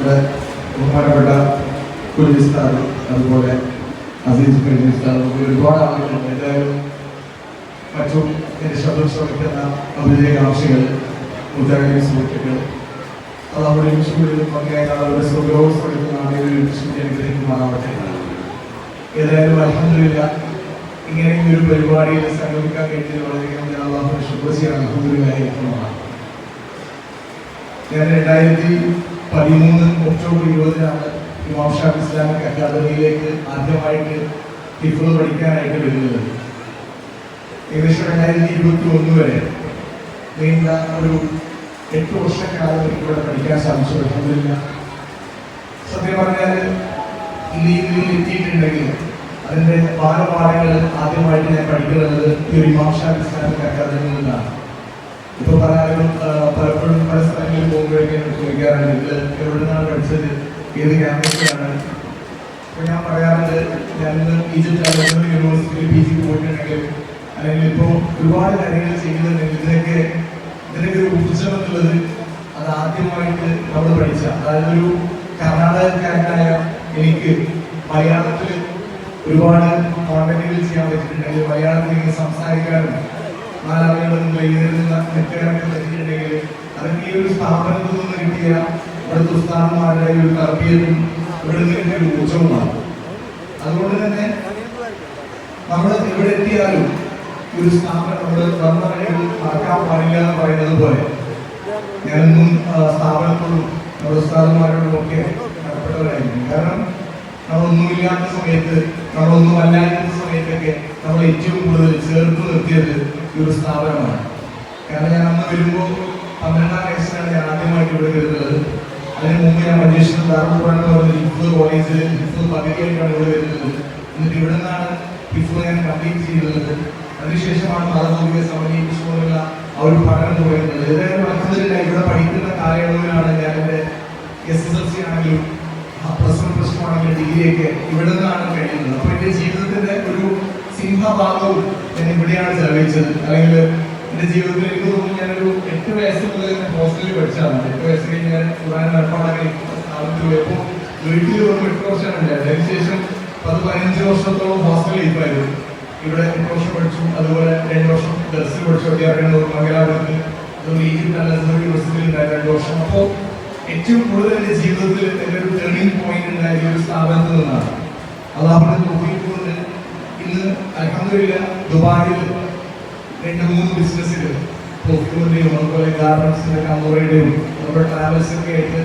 നമ്മുടെ ബഹുമാനപ്പെട്ട കുലിസ്ഥാൻ, അതുപോലെ അസീസ് കുലിസ്ഥാൻ, ഒരുപാട് ആളുകളുണ്ട്. എന്തായാലും മറ്റും എൻ്റെ ശബ്ദം ശ്രമിക്കുന്ന അഭിനയകാംക്ഷികൾ, മുദ്രാജി സുഹൃത്തുക്കൾ, അത് അവിടെ വിഷുവിലും പങ്കായ ആളുകളുടെ സ്വഗ്രഹവും ശ്രമിക്കുന്നതാണ് ഒരു വിഷുവിനെ അനുഗ്രഹിക്കുമാറാവട്ടെ. ഏതായാലും അൽഹംദുലില്ലാ ഇങ്ങനെ ഈ ഒരു പരിപാടിയിൽ സംഗമിക്കാൻ കഴിഞ്ഞത് വളരെയധികം ഞാൻ അല്ലാഹുവിനെ ശുക്ർ ചെയ്യാണ്. അൽഹംദുലില്ലാഹ്. ഞാൻ 2013 ഒക്ടോബർ 20-നാണ് ഇമാം ഷാഫി ഇസ്ലാമിക് അക്കാദമിയിലേക്ക് ആദ്യമായിട്ട് ഹിഫ്ള് പഠിക്കാനായിട്ട് വരുന്നത്. ഏകദേശം 2021 വരെ നീണ്ട ഒരു 8 വർഷക്കാലം എനിക്കിവിടെ പഠിക്കാൻ സാധിച്ചു. അൽഹംദുലില്ലാഹ്. സത്യം പറഞ്ഞാൽ ഈ രീതിയിൽ എത്തിയിട്ടുണ്ടെങ്കിൽ അതിൻ്റെ ബാലപാഠങ്ങൾ ആദ്യമായിട്ട് ഞാൻ പഠിക്കുന്നത് ഈ ഒരു ഇമാം ഷാഫി ഇസ്ലാമിക് അക്കാദമിയിൽ നിന്നാണ്. ഇപ്പോൾ പറയാനും പലപ്പോഴും പല സ്ഥലങ്ങളിൽ പോകുമ്പോഴേക്കും ചോദിക്കാറുണ്ട്, ഇത് എവിടെ നിന്നാണ് പഠിച്ചത്, ഏത് ക്യാമ്പസിലാണ്. അപ്പോൾ ഞാൻ പറയാറുണ്ട്, ഞാൻ ഈജിപ്റ്റ് അലഹമ്മദ് യൂണിവേഴ്സിറ്റിയിൽ PG പോയിട്ടുണ്ടെങ്കിൽ, അല്ലെങ്കിൽ ഇപ്പോൾ ഒരുപാട് കാര്യങ്ങൾ ചെയ്യുന്നുണ്ടെങ്കിൽ ഇതിനൊക്കെ ഒരു ഊർജ്ജം എന്നുള്ളത് അത് ആദ്യമായിട്ട് നമ്മൾ പഠിച്ച, അതായത് ഒരു കർണാടകക്കാരനായ എനിക്ക് മലയാളത്തിൽ ഒരുപാട് കോണ്ടന്റുകൾ ചെയ്യാൻ പറ്റിയിട്ടുണ്ടെങ്കിൽ, മലയാളത്തിൽ സംസാരിക്കാനും നാലാളുകളും നിൽക്കാനൊക്കെ പറ്റിയിട്ടുണ്ടെങ്കിൽ അതൊക്കെ ഈ ഒരു സ്ഥാപനത്തിൽ നിന്ന് കിട്ടിയ ഇവിടുത്തെ ഉസ്താദന്മാരുടെ ഒരു തർബീയത്തും ഇവിടെ നിന്ന് ഒരു ഊർജ്ജവുമാണ്. അതുകൊണ്ട് തന്നെ നമ്മൾ ഇവിടെ എത്തിയാലും ഒരു സ്ഥാപനം നമ്മൾ വന്നവരെ മറക്കാൻ പാടില്ല എന്ന് പറയുന്നത് പോലെ ഞാനെന്നും സ്ഥാപനത്തോടും നമ്മുടെ ഉസ്താദന്മാരോടും ഒക്കെ കടപ്പെട്ടവരായിരിക്കും. കാരണം നമ്മളൊന്നുമില്ലാത്ത സമയത്ത്, നമ്മളൊന്നും അല്ലാത്ത സമയത്തൊക്കെ നമ്മൾ ഏറ്റവും കൂടുതൽ ചേർത്ത് നിർത്തിയത് ഈ ഒരു സ്ഥാപനമാണ്. കാരണം ഞാൻ അന്ന് വരുമ്പോൾ 12-ാം വയസ്സിലാണ് ഞാൻ ആദ്യമായിട്ട് ഇവിടെ വരുന്നത്. അതിന് മുമ്പ് ഞാൻ മഞ്ചേശ്വരം ദാറുൽ എന്ന് പറഞ്ഞ ഹിഫ്ള് കോളേജിൽ ഹിഫ്ള് പകുതിയായിട്ടാണ് ഇവിടെ വരുന്നത്. എന്നിട്ട് ഇവിടെ നിന്നാണ് ഹിഫ്ള് ഞാൻ കംപ്ലീറ്റ് ചെയ്യുന്നത്. അതിനുശേഷമാണ് മതഭൗതിക സമന്വയിപ്പിച്ചുകൊണ്ടുള്ള ആ ഒരു പഠനം തുടങ്ങുന്നത്. ഏതായാലും അൽഹംദുലില്ലാഹ് ഇവിടെ പഠിക്കുന്ന കാലയളവിലാണ് ഞാൻ എൻ്റെ SSLC ആണെങ്കിലും +1 ആണെങ്കിലും ഡിഗ്രിയൊക്കെ ഇവിടെ നിന്നാണ് കഴിയുന്നത്. അപ്പോൾ എൻ്റെ ജീവിതത്തിന്റെ ഒരു സിംഹഭാഗവും ഞാൻ ഇവിടെയാണ് ചെലവഴിച്ചത്. അല്ലെങ്കിൽ എൻ്റെ ജീവിതത്തിൽ എനിക്ക് തോന്നുന്നു ഞാനൊരു 8 വയസ്സ് മുതൽ ഹോസ്റ്റലിൽ പഠിച്ചതാണ്. 8 വയസ്സ് കഴിഞ്ഞ് ഞാൻ ഖുർആൻ നടപ്പാടാൻ സ്ഥാപനത്തിൽ പോയപ്പോൾ വീട്ടിൽ ഒരു 8 വർഷമാണ് ഉണ്ടായത്. അതിനുശേഷം 15 വർഷത്തോളം ഹോസ്റ്റൽ ലൈഫായിരുന്നു. ഇവിടെ 8 വർഷം പഠിച്ചു, അതുപോലെ 2 വർഷം ദർസിൽ പഠിച്ചു, അധ്യാപകനൂർ മംഗലാപുരത്ത്, അതുപോലെ ഈജിപ്റ്റ് അൽഅസ്ഹർ യൂണിവേഴ്സിറ്റിയിൽ ഉണ്ടായ 2 വർഷം. അപ്പോൾ ഏറ്റവും കൂടുതൽ എൻ്റെ ജീവിതത്തിൽ എൻ്റെ ഒരു ടേണിംഗ് പോയിന്റ് ഉണ്ടായ ഒരു സ്ഥാപനത്തിൽ നിന്നാണ്. അല്ലാഹുവിന്റെ തൗഫീഖ് കൊണ്ട് ഇന്ന് അൽഹംദുലില്ലാഹ് ദുബായിൽ 2-3 ബിസിനസ്സുകൾ, അതുപോലെ ഗാർമെന്റ്സിന്റെ കമ്പനിയുടെയും നമ്മുടെ ട്രാവൽസൊക്കെ ആയിട്ട്